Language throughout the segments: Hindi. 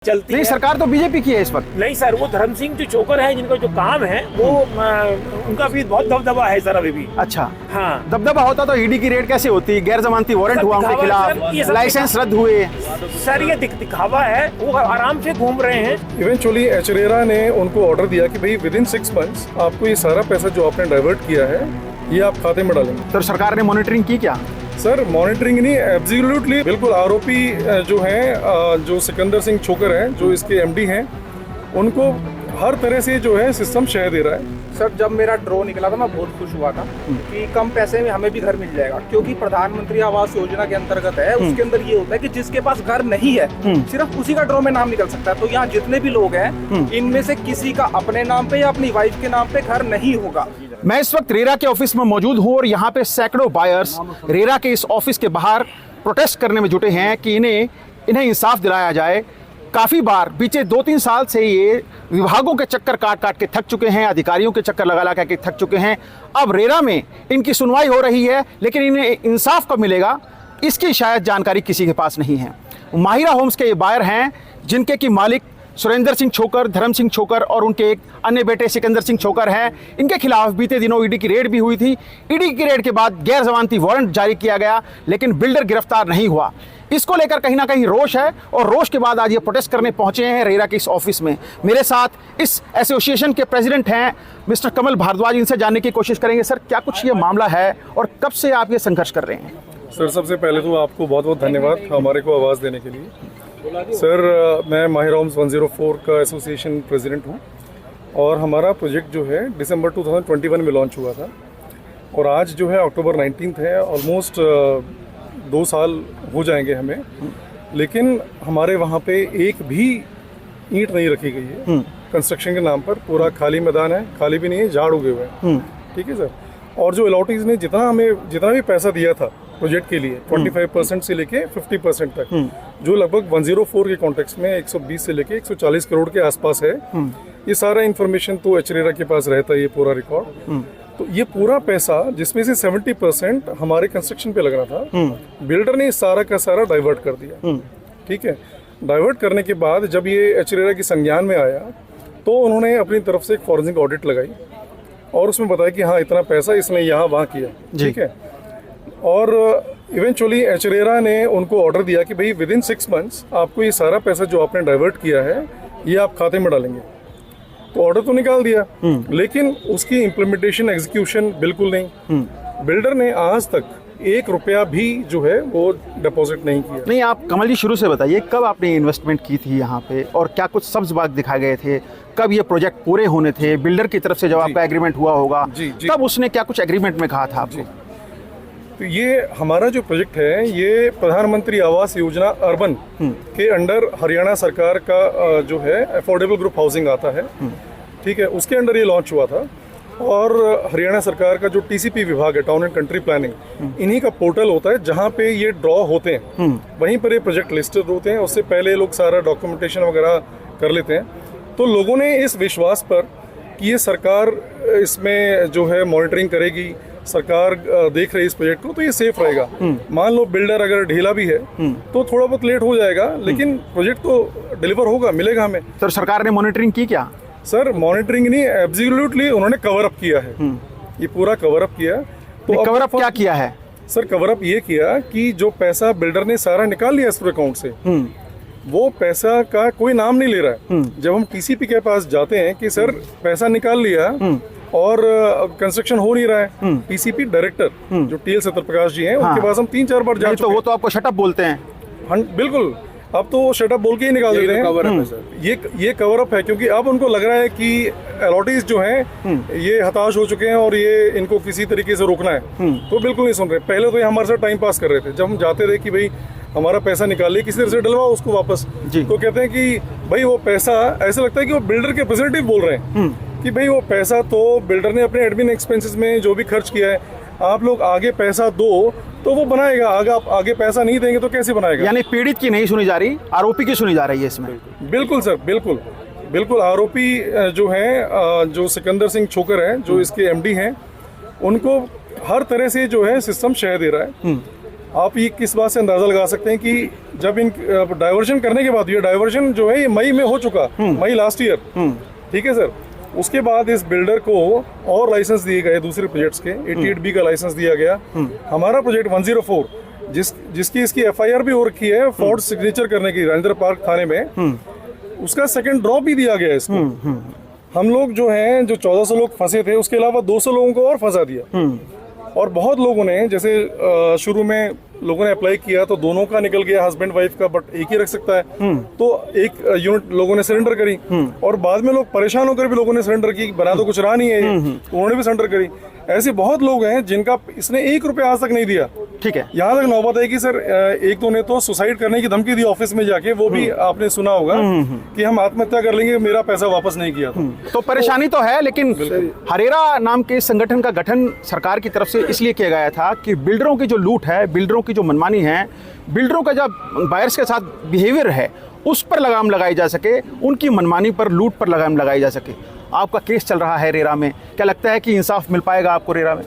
चलती नहीं, है। सरकार तो बीजेपी की है इस वक्त। नहीं सर, वो धर्म सिंह जो चोकर है, जिनका जो काम है वो उनका भी बहुत दबदबा है सर अभी भी। अच्छा, हाँ, दबदबा होता तो ईडी की रेड कैसे होती? गैर जमानती वारंट सब हुआ उनके दिखावा है सर, ये खिलाफ, सब लाइसेंस रद्द हुए। सर ये दिखावा है, वो आराम से घूम रहे हैं। इवेंचुअली एचरेरा ने उनको ऑर्डर दिया कि भाई विद इन 6 मंथ्स आपको ये सारा पैसा जो आपने डाइवर्ट किया है ये आप खाते में डालेंगे। तो सरकार ने मॉनिटरिंग की क्या? सर मॉनिटरिंग नहीं, एब्सोल्युटली बिल्कुल। आरोपी जो हैं, जो सिकंदर सिंह छोकर हैं, जो इसके एमडी हैं, उनको हर तरह से जो है सिस्टम शह दे रहा है। सर जब मेरा ड्रॉ निकला था मैं बहुत खुश हुआ था कि कम पैसे में हमें भी घर मिल जाएगा, क्योंकि प्रधानमंत्री आवास योजना के अंतर्गत है। उसके अंदर ये होता है कि जिसके पास घर नहीं है सिर्फ उसी का ड्रॉ में नाम निकल सकता है। तो यहाँ जितने भी लोग हैं इनमें से किसी का अपने नाम पे या अपनी वाइफ के नाम पे घर नहीं होगा। मैं इस वक्त रेरा के ऑफिस में मौजूद हूँ और यहाँ पे सैकड़ों बायर्स रेरा के इस ऑफिस के बाहर प्रोटेस्ट करने में जुटे हैं कि इन्हें इंसाफ दिलाया जाए। काफ़ी बार बीते 2-3 साल से ये विभागों के चक्कर काट काट के थक चुके हैं, अधिकारियों के चक्कर लगा लगा के थक चुके हैं। अब रेरा में इनकी सुनवाई हो रही है, लेकिन इन्हें इंसाफ कब मिलेगा इसकी शायद जानकारी किसी के पास नहीं है। माहिरा होम्स के ये बायर हैं जिनके की मालिक सुरेंद्र सिंह छोकर, धर्म सिंह छोकर और उनके एक अन्य बेटे सिकंदर सिंह छोकर हैं। इनके खिलाफ बीते दिनों ईडी की रेड भी हुई थी। ईडी की रेड के बाद गैर जमानती वारंट जारी किया गया, लेकिन बिल्डर गिरफ्तार नहीं हुआ। इसको लेकर कहीं ना कहीं रोष है और रोष के बाद आज ये प्रोटेस्ट करने पहुंचे हैं रेरा के इस ऑफिस में। मेरे साथ इस एसोसिएशन के प्रेसिडेंट हैं मिस्टर कमल भारद्वाज। इनसे जानने की कोशिश करेंगे, सर क्या कुछ ये मामला है और कब से आप ये संघर्ष कर रहे हैं? सर सबसे पहले तो आपको बहुत बहुत धन्यवाद हमारे को आवाज़ देने के लिए। सर मैं माहिरा होम्स 104 का एसोसिएशन प्रेसिडेंट हूँ और हमारा प्रोजेक्ट जो है दिसंबर 2021 में लॉन्च हुआ था और आज जो है अक्टूबर 19 है। ऑलमोस्ट 2 साल हो जाएंगे हमें, लेकिन हमारे वहाँ पे एक भी ईंट नहीं रखी गई है कंस्ट्रक्शन के नाम पर। पूरा खाली मैदान है, खाली भी नहीं है, झाड़ उगे हुए हैं। ठीक है सर। और जो अलॉटीज ने जितना भी पैसा दिया था प्रोजेक्ट के लिए 25% से लेके 50% तक, जो लगभग 104 के कॉन्टेक्स्ट में 120 से लेके 140 करोड़ के आसपास है। ये सारा इन्फॉर्मेशन तो एचरेरा के पास रहता है, ये पूरा रिकॉर्ड। तो ये पूरा पैसा जिसमें से 70% हमारे कंस्ट्रक्शन पे लग रहा था, बिल्डर ने सारा का सारा डाइवर्ट कर दिया। ठीक है। डाइवर्ट करने के बाद जब ये एचरेरा की संज्ञान में आया तो उन्होंने अपनी तरफ से एक फॉरेंसिक ऑडिट लगाई और उसमें बताया कि हाँ इतना पैसा इसने यहाँ वहाँ किया। ठीक है। और इवेंचुअली एचरेरा ने उनको ऑर्डर दिया कि भाई विद इन 6 मंथ्स आपको ये सारा पैसा जो आपने डाइवर्ट किया है ये आप खाते में डालेंगे। तो ऑर्डर तो निकाल दिया, लेकिन उसकी इम्प्लीमेंटेशन एग्जीक्यूशन बिल्कुल नहीं। बिल्डर ने आज तक 1 रुपया भी जो है वो डिपॉजिट नहीं किया। नहीं, आप कमल जी शुरू से बताइए, कब आपने इन्वेस्टमेंट की थी यहाँ पे और क्या कुछ सब्ज बाग दिखाए गए थे? कब ये प्रोजेक्ट पूरे होने थे? बिल्डर की तरफ से जब आपका एग्रीमेंट हुआ होगा तब उसने क्या कुछ एग्रीमेंट में कहा था आपको? तो ये हमारा जो प्रोजेक्ट है ये प्रधानमंत्री आवास योजना अर्बन के अंडर हरियाणा सरकार का जो है अफोर्डेबल ग्रुप हाउसिंग आता है। ठीक है। उसके अंडर ये लॉन्च हुआ था और हरियाणा सरकार का जो टीसीपी विभाग है, टाउन एंड कंट्री प्लानिंग, इन्हीं का पोर्टल होता है जहाँ पे ये ड्रॉ होते हैं। वहीं पर ये प्रोजेक्ट लिस्टेड होते हैं। उससे पहले लोग सारा डॉक्यूमेंटेशन वगैरह कर लेते हैं। तो लोगों ने इस विश्वास पर कि ये सरकार इसमें जो है मॉनिटरिंग करेगी, सरकार देख रही है इस प्रोजेक्ट को, तो ये सेफ रहेगा। मान लो बिल्डर अगर ढीला भी है तो थोड़ा बहुत लेट हो जाएगा, लेकिन प्रोजेक्ट तो डिलीवर होगा, मिलेगा हमें। तो सरकार ने मॉनिटरिंग की क्या? सर मॉनिटरिंग नहीं, एब्सोल्युटली उन्होंने कवर अप किया है। ये पूरा कवर अप किया। तो कवर अप क्या किया है? सर कवर अप ये किया कि जो पैसा बिल्डर ने सारा निकाल लिया इस अकाउंट से, वो पैसा का कोई नाम नहीं ले रहा है। जब हम टीसीपी के पास जाते हैं कि सर पैसा निकाल लिया और कंस्ट्रक्शन हो नहीं रहा है, टीसीपी डायरेक्टर जो टीएल सत्यप्रकाश जी हैं, उनके पास हम 3-4 बार जा चुके हैं। तो वो तो आपको शटअप बोलते हैं। बिल्कुल, अब तो वो शटअप बोल के ही निकाल देते हैं। कवर अप है सर। ये कवर अप है, क्योंकि अब उनको लग रहा है कि अलॉटीज जो हैं ये हताश हो चुके हैं और ये इनको किसी तरीके से रोकना है। तो बिल्कुल नहीं सुन रहे। पहले तो ये हमारे साथ टाइम पास कर रहे थे। जब हम जाते थे कि भाई हमारा पैसा निकालिए, किसी तरह से डलवाओ उसको वापस, तो कहते हैं कि भाई वो पैसा, ऐसा लगता है कि वो बिल्डर के रिप्रेजेंटेटिव बोल रहे हैं कि भाई वो पैसा तो बिल्डर ने अपने एडमिन एक्सपेंसेस में जो भी खर्च किया है, आप लोग आगे पैसा दो तो वो बनाएगा। आप आगे पैसा नहीं देंगे तो कैसे बनाएगा? यानी पीड़ित की नहीं सुनी जा रही, आरोपी की सुनी जा रही है इसमें। बिल्कुल सर, बिल्कुल। आरोपी जो हैं, जो सिकंदर सिंह छोकर हैं, जो इसके एमडी हैं, उनको हर तरह से जो है सिस्टम शह दे रहा है। आप ये किस बात से अंदाजा लगा सकते हैं कि जब इन डाइवर्जन करने के बाद, ये डाइवर्जन जो है ये मई में हो चुका, मई लास्ट ईयर, ठीक है सर। उसके बाद इस बिल्डर को और लाइसेंस दिए गए दूसरे प्रोजेक्ट्स के, 88B का लाइसेंस दिया गया। हमारा प्रोजेक्ट 104 जिसकी इसकी FIR भी हो रखी है फोर्स सिग्नेचर करने की राजेंद्र पार्क थाने में, उसका सेकंड ड्रॉप भी दिया गया इसको। हम लोग जो हैं, जो 1400 लोग फंसे थे, उसके अलावा 200 लोगों को और फंसा दिया। और बहुत लोगों ने, जैसे शुरू में लोगों ने अप्लाई किया तो दोनों का निकल गया, हस्बैंड वाइफ का, बट एक ही रख सकता है, तो एक यूनिट लोगों ने सरेंडर करी। और बाद में लोग परेशान होकर भी लोगों ने सरेंडर की, बना तो कुछ रहा नहीं है, उन्होंने भी सरेंडर करी। ऐसे बहुत लोग हैं जिनका इसने 1 रुपया आज तक नहीं दिया। ठीक है, यहाँ तक नौबत है कि सर एक दो ने तो सुसाइड करने की धमकी दी ऑफिस में जाके, वो भी आपने सुना होगा कि हम आत्महत्या कर लेंगे, मेरा पैसा वापस नहीं किया था। तो परेशानी तो है, लेकिन हरेरा नाम के संगठन का गठन सरकार की तरफ से इसलिए किया गया था कि बिल्डरों की जो लूट है, बिल्डरों की जो मनमानी है, बिल्डरों का जब बायर्स के साथ बिहेवियर है, उस पर लगाम लगाई जा सके, उनकी मनमानी पर, लूट पर लगाम लगाई जा सके। आपका केस चल रहा है रेरा में, क्या लगता है कि इंसाफ मिल पाएगा आपको रेरा में?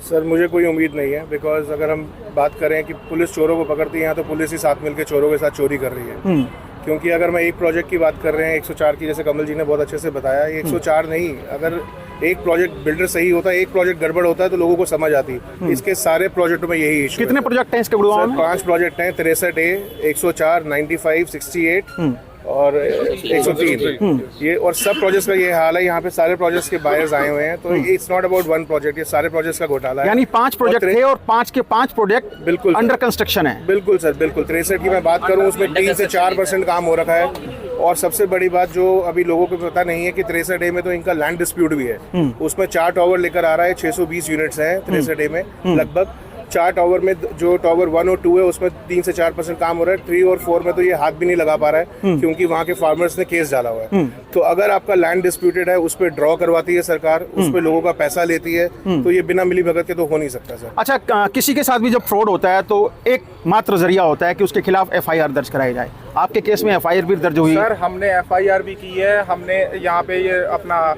सर मुझे कोई उम्मीद नहीं है, बिकॉज अगर हम बात करें कि पुलिस चोरों को पकड़ती है, तो पुलिस ही साथ मिलकर चोरों के साथ चोरी कर रही है। क्योंकि अगर मैं एक प्रोजेक्ट की बात कर रहे हैं 104 की, जैसे कमल जी ने बहुत अच्छे से बताया, 104 नहीं, अगर एक प्रोजेक्ट बिल्डर सही होता है, एक प्रोजेक्ट गड़बड़ होता है, तो लोगों को समझ आती। इसके सारे प्रोजेक्टों में यही इशू। कितने प्रोजेक्ट हैं इसके गुड़गांव में? 5 प्रोजेक्ट हैं, 63A, 104, 95, 68 और 103। ये और सब प्रोजेक्ट्स का ये हाल है। यहाँ पे सारे प्रोजेक्ट्स के बायर्स आए हुए हैं, तो it's not about one project, ये सारे प्रोजेक्ट्स का घोटाला है। यानी 5 प्रोजेक्ट थे और 5 के 5 प्रोजेक्ट बिल्कुल अंडर कंस्ट्रक्शन है। बिल्कुल सर, बिल्कुल। 63 की मैं बात करूँ, उसमें 3 से 4% काम हो रखा है। और सबसे बड़ी बात जो अभी लोगों को पता नहीं है कि 63A में तो इनका लैंड डिस्प्यूट भी है। उसमें 4 टावर लेकर आ रहा है, 620 यूनिट्स हैं 63A में लगभग। 4 टावर में, जो टावर 1 और 2 है, उसमें 3 से 4% काम हो रहा है। 3 और 4 में तो ये हाथ भी नहीं लगा पा रहा है, क्योंकि वहाँ के फार्मर्स ने केस डाला हुआ है। तो अगर आपका लैंड डिस्प्यूटेड है, उस पर ड्रॉ करवाती है सरकार, उस पर लोगों का पैसा लेती है, तो ये बिना मिली भगत के तो हो नहीं सकता सर। अच्छा, किसी के साथ भी जब फ्रॉड होता है तो एक मात्र जरिया होता है कि उसके खिलाफ FIR दर्ज कराई जाए। आपके केस में FIR भी दर्ज हुई? सर हमने FIR भी की है। हमने यहाँ पे ये अपना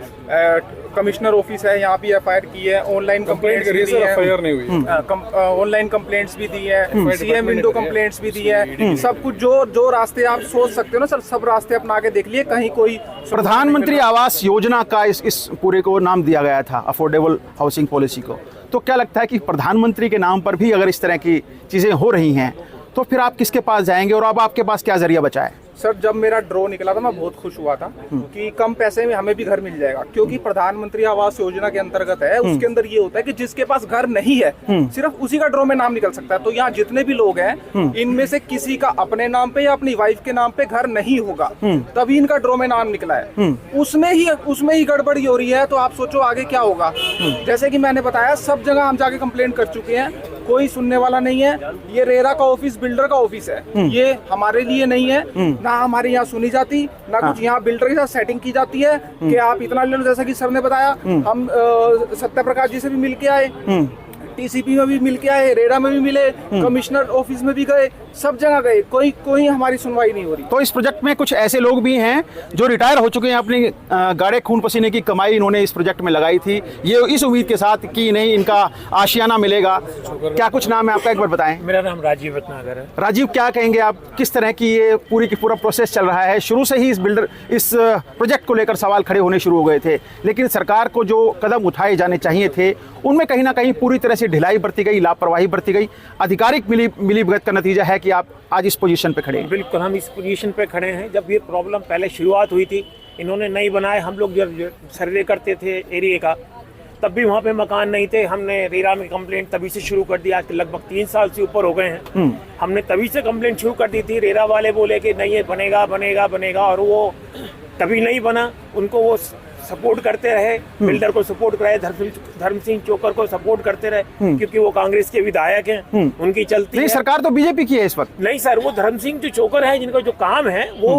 कमिश्नर ऑफिस है, यहाँ भी FIR की है। ऑनलाइन कंप्लेंट्स भी दी है, FIR नहीं हुई। ऑनलाइन कंप्लेंट्स भी दी है, CM विंडो कंप्लेंट्स भी दी है। सब कुछ जो रास्ते आप सोच सकते हो ना सर, सब रास्ते अपना के देख लिए, कहीं कोई। प्रधानमंत्री आवास योजना का इस पूरे को नाम दिया गया था, अफोर्डेबल हाउसिंग पॉलिसी को। तो क्या लगता है कि प्रधानमंत्री के नाम पर भी अगर इस तरह की चीजें हो रही हैं, तो फिर आप किसके पास जाएंगे और अब आपके पास क्या जरिया बचा है? सर जब मेरा ड्रॉ निकला था, मैं बहुत खुश हुआ था कि कम पैसे में हमें भी घर मिल जाएगा, क्योंकि प्रधानमंत्री आवास योजना के अंतर्गत है। उसके अंदर ये होता है कि जिसके पास घर नहीं है, सिर्फ उसी का ड्रॉ में नाम निकल सकता है। तो यहाँ जितने भी लोग हैं, इनमें से किसी का अपने नाम पे या अपनी वाइफ के नाम पे घर नहीं होगा, तभी इनका ड्रॉ में नाम निकला है। उसमें ही गड़बड़ी हो रही है। तो आप सोचो आगे क्या होगा। जैसे कि मैंने बताया, सब जगह हम जाके कंप्लेंट कर चुके हैं, कोई सुनने वाला नहीं है। ये रेरा का ऑफिस बिल्डर का ऑफिस है, ये हमारे लिए नहीं है। ना हमारे यहाँ सुनी जाती, ना कुछ यहाँ बिल्डर के साथ सेटिंग की जाती है कि आप इतना ले लो। जैसा कि सर ने बताया, हम सत्य प्रकाश जी से भी मिल के आए, TCP में भी मिल के आए, रेरा में भी मिले, कमिश्नर ऑफिस में भी गए, सब जगह गए, कोई हमारी सुनवाई नहीं हो रही। तो इस प्रोजेक्ट में कुछ ऐसे लोग भी हैं जो रिटायर हो चुके हैं, अपनी गाढ़े खून पसीने की कमाई इन्होंने इस प्रोजेक्ट में लगाई थी, ये इस उम्मीद के साथ कि नहीं इनका आशियाना मिलेगा। क्या कुछ नाम है आपका, एक बार बताएं। मेरा नाम राजीव रत्नाकर है। राजीव, क्या कहेंगे आप, किस तरह की ये पूरा प्रोसेस चल रहा है? शुरू से ही इस प्रोजेक्ट को लेकर सवाल खड़े होने शुरू हो गए थे, लेकिन सरकार को जो कदम उठाए जाने चाहिए थे, उनमें कहीं ना कहीं पूरी तरह से ढिलाई बरती गई, लापरवाही बरती गई। आधिकारिक मिलीभगत का नतीजा है कि आप आज इस पोजीशन पे खड़े हैं। बिल्कुल, हम इस पोजीशन पे खड़े हैं। जब ये प्रॉब्लम पहले शुरुआत हुई थी, इन्होंने नहीं बनाए, हम लोग जब सर्वे करते थे एरिया का, तब भी वहाँ पे मकान नहीं थे। हमने रेरा में कंप्लेंट तभी से शुरू कर दिया, लगभग 3 साल से ऊपर हो गए हैं। हमने तभी से कंप्लेंट शुरू कर दी थी। रेरा वाले बोले कि नहीं, ये बनेगा, और वो तभी नहीं बना। उनको वो सपोर्ट करते रहे, बिल्डर को सपोर्ट कराए, धर्म सिंह चोकर को सपोर्ट करते रहे, क्योंकि वो कांग्रेस के विधायक हैं, उनकी चलती नहीं, है। सरकार तो बीजेपी की है इस वक्त। नहीं सर, वो धर्म सिंह जो चोकर है, जिनका जो काम है, वो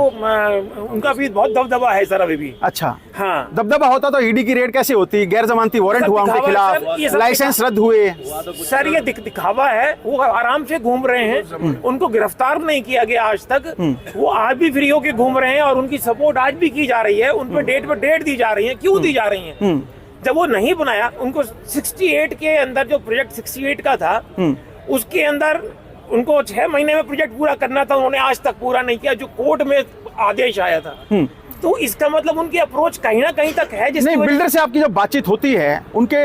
उनका भी बहुत दबदबा है सर अभी भी। अच्छा, हाँ, दबदबा होता तो ईडी की रेड कैसे होती? गैर जमानती वारंट हुआ उनके खिलाफ, लाइसेंस रद्द हुए। सर ये दिखावा है। वो आराम से घूम रहे हैं, उनको गिरफ्तार नहीं किया गया आज तक। वो आज भी फ्री होके घूम रहे हैं और उनकी सपोर्ट आज भी की जा रही है। उन पर डेट दी जा रही है। क्यों दी जा रही है? जब वो नहीं बनाया, उनको 68 के अंदर, जो प्रोजेक्ट 68 का था, उसके अंदर उनको 6 महीने में प्रोजेक्ट पूरा करना था, उन्होंने आज तक पूरा नहीं किया, जो कोर्ट में आदेश आया था। तो इसका मतलब उनकी अप्रोच कहीं ना कहीं तक है जिसकी नहीं, वजह बिल्डर से आपकी जब बातचीत होती है, उनके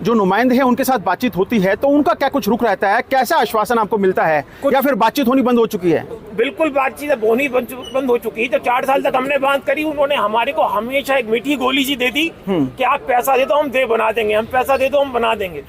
जो नुमाइंदे हैं उनके साथ बातचीत होती है, तो उनका क्या कुछ रुख रहता है? कैसा आश्वासन आपको मिलता है, या फिर बातचीत होनी बंद हो चुकी है? बिल्कुल बातचीत अब होनी बंद हो चुकी है। जब 4 साल तक हमने बात करी, उन्होंने हमारे को हमेशा एक मीठी गोली सी दे दी कि आप पैसा दे दो हम दे बना देंगे, हम पैसा दे दो हम बना देंगे।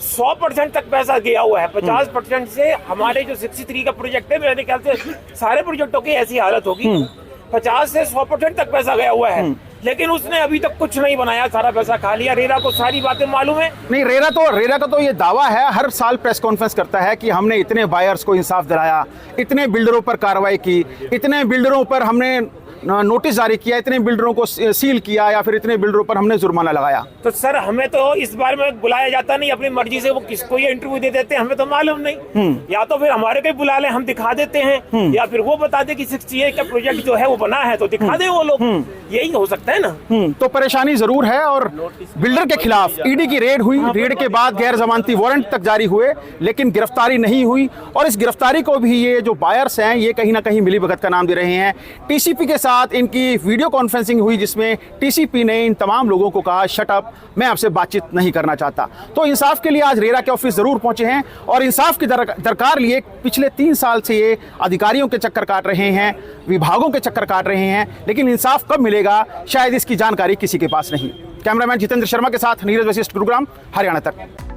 100% तक पैसा गया हुआ है। 50% से हमारे जो 63 का प्रोजेक्ट है, मेरे ख्याल से सारे प्रोजेक्टों की ऐसी हालत होगी, 50 से 100% तक पैसा गया हुआ है, लेकिन उसने अभी तक कुछ नहीं बनाया, सारा पैसा खा लिया। रेरा को सारी बातें मालूम है। नहीं, रेरा का तो ये दावा है, हर साल प्रेस कॉन्फ्रेंस करता है कि हमने इतने बायर्स को इंसाफ दिलाया, इतने बिल्डरों पर कार्रवाई की, इतने बिल्डरों पर हमने नोटिस जारी किया, इतने बिल्डरों को सील किया, या फिर इतने बिल्डरों पर हमने जुर्माना लगाया। तो सर हमें तो इस बार में बुलाया जाता नहीं, अपनी मर्जी से वो किसको ये इंटरव्यू दे देते हैं, हमें तो मालूम नहीं। या तो फिर हमारे को बुला ले, हम दिखा देते हैं, या फिर वो बता दे कि 68 का प्रोजेक्ट जो है वो बना है तो दिखा दे वो लोग, यही हो सकता है ना। तो परेशानी जरूर है। और बिल्डर के खिलाफ ईडी की रेड हुई, रेड के बाद गैर जमानती वारंट तक जारी हुए, लेकिन गिरफ्तारी नहीं हुई। और इस गिरफ्तारी को भी ये जो बायर्स हैं ये कहीं ना कहीं मिलीभगत का नाम दे रहे हैं। टीसीपी के साथ इनकी वीडियो कॉन्फ्रेंसिंग हुई, जिसमें टीसीपी ने इन तमाम लोगों को कहा शट अप, मैं आपसे बातचीत नहीं करना चाहता। तो इंसाफ के लिए आज रेरा के ऑफिस जरूर पहुंचे हैं और इंसाफ की दरकार लिए पिछले 3 साल से ये अधिकारियों के चक्कर काट रहे हैं, विभागों के चक्कर काट रहे हैं, लेकिन इंसाफ कब मिलेगा शायद इसकी जानकारी किसी के पास नहीं। कैमरामैन जितेंद्र शर्मा के साथ नीरज वशिष्ठ, गुरुग्राम, हरियाणा तक।